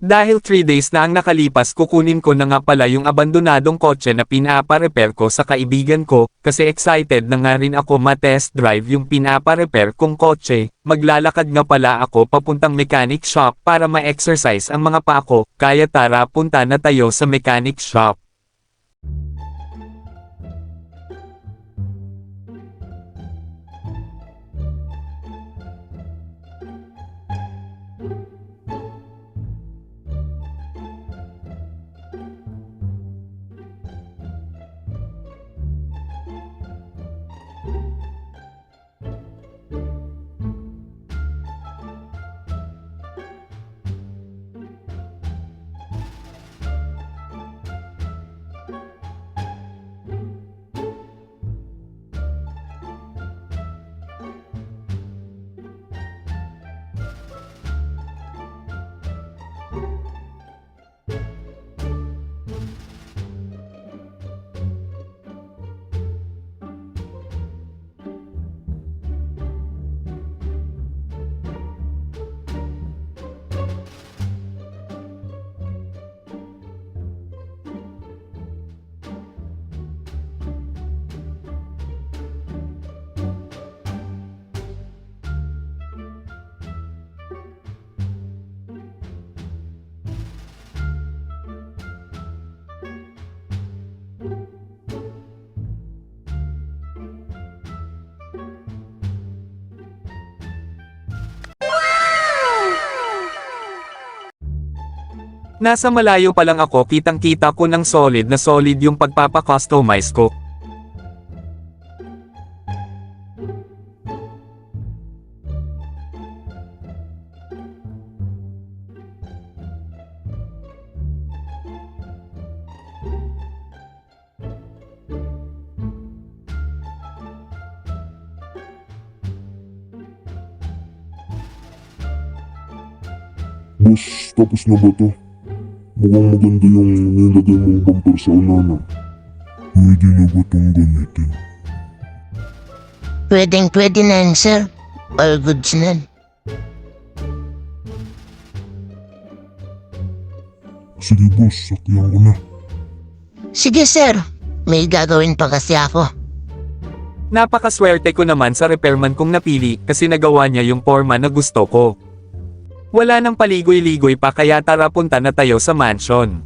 Dahil 3 days na ang nakalipas kukunin ko na nga pala yung abandonadong kotse na pinapa-repair ko sa kaibigan ko, kasi excited na nga rin ako ma-test drive yung pinapa-repair kong kotse. Maglalakad nga pala ako papuntang mechanic shop para ma-exercise ang mga paa ko, kaya tara punta na tayo sa mechanic shop. Nasa malayo pa lang ako kitang-kita ko ng solid na solid yung pagpapa-customize ko. Boss, tapos na ba to? Mukhang maganda yung nilagay mong bumper sa unahan. Pwede na ba itong gamitin? Pwede na yan, sir. All goods na. Sige boss, sakyan ko na. Sige, sir. May gagawin pa kasi ako. Napakaswerte ko naman sa repairman kong napili kasi nagawa niya yung forma na gusto ko. Wala nang paligoy-ligoy pa kaya tara punta na tayo sa mansion.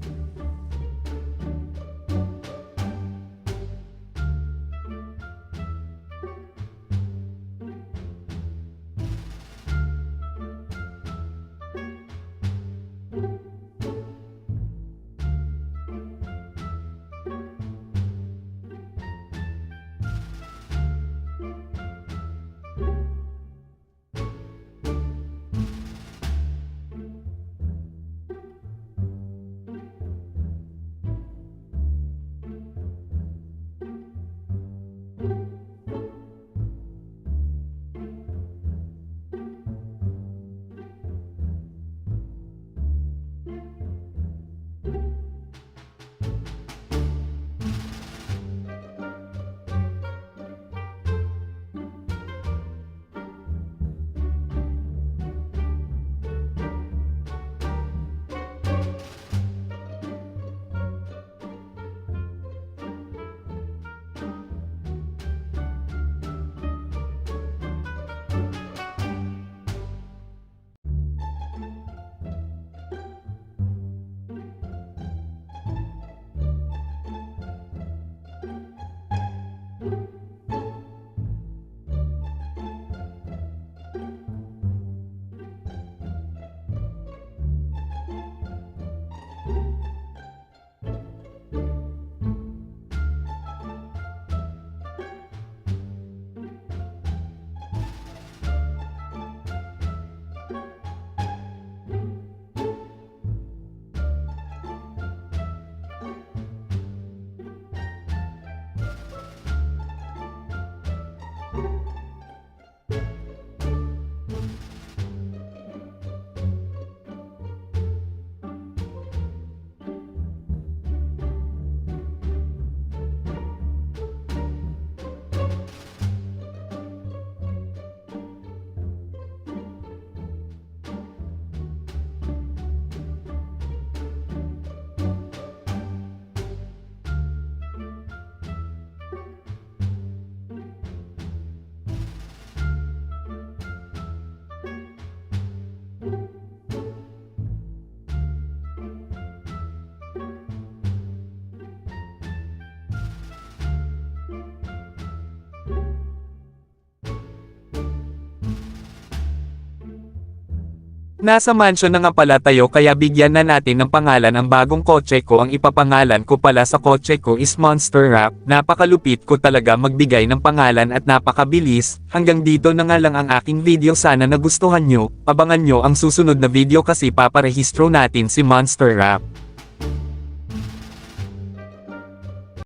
Nasa mansion na nga pala tayo kaya bigyan na natin ng pangalan ang bagong kotse ko. Ang ipapangalan ko pala sa kotse ko is Monster Rap. Napakalupit ko talaga magbigay ng pangalan at napakabilis. Hanggang dito na nga lang ang aking video, sana nagustuhan nyo. Abangan nyo ang susunod na video kasi paparehistro natin si Monster Rap.